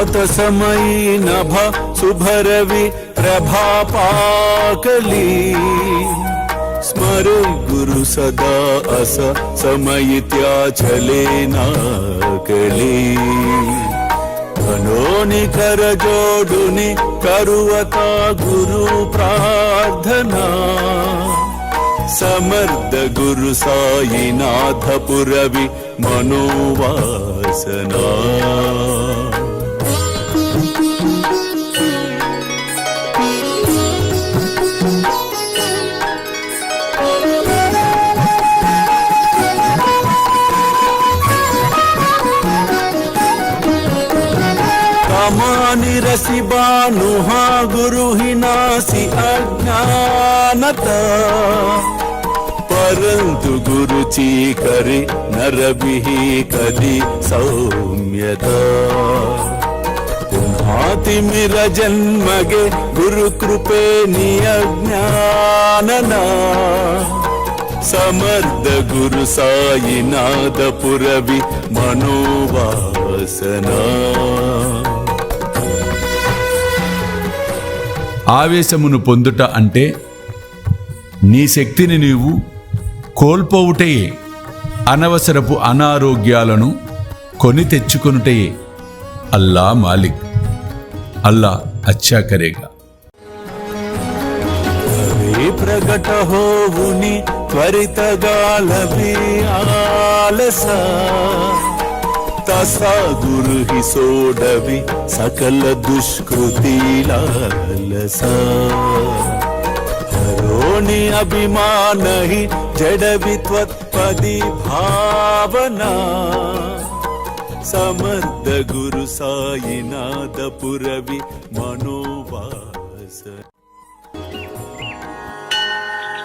प्रातसमयी नभ शुभरवि प्रभापाकली स्मरे गुरु सदा अस समयित्या चले नाकली धनोनि कर जोडुनि करुवता गुरु प्रार्थना समर्थ गुरु साईनाथ पुरवि मनोवासना तमानि रसि बानुहा गुरु ही नासी अज्ञानता परंतु गुरुची करे नरबिहि कली सौम्यता पुन्हाति मिर जन्मगे गुरु कृपे नियज्ञानना समर्थ गुरु साईनाथ पुरवि मनोवासना ఆవేశమును పొందుట అంటే నీ శక్తిని నీవు కోల్పోవుటయే, అనవసరపు అనారోగ్యాలను కొని తెచ్చుకొనుటయే. అల్లా మాలిక్, అల్లా అచ్చా కరేగా. प्रगट होवुनि त्वरित गालभि आलसा तसा गुरु ही सोडवि सकल दुष्कृति लालसा हरोनि अभिमान ही जडवि त्वत्पदि भावना समर्थ गुरु साईनाथ पुरवि मनोवास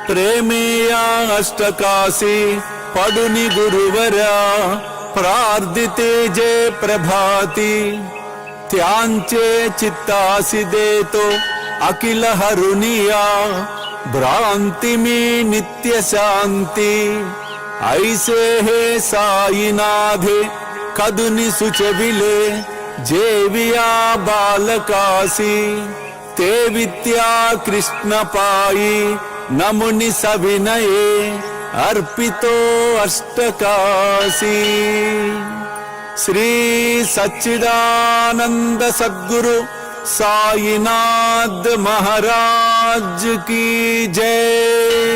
प्रेमेया अष्टकाशी पडुनि गुरुवरा प्रार्थिते जय प्रभाती त्यांचे चित्तासी देतो अखिल हरुनिया भ्रांति में नित्य शांति ऐसे है साईनाथे कदुनि सुचविले जेविया बालकासी ते विद्या कृष्ण पाई नमुनि सविनये अर्पितो अष्टकाशी श्री सच्चिदानंद सद्गुरु साईनाथ महाराज की जय।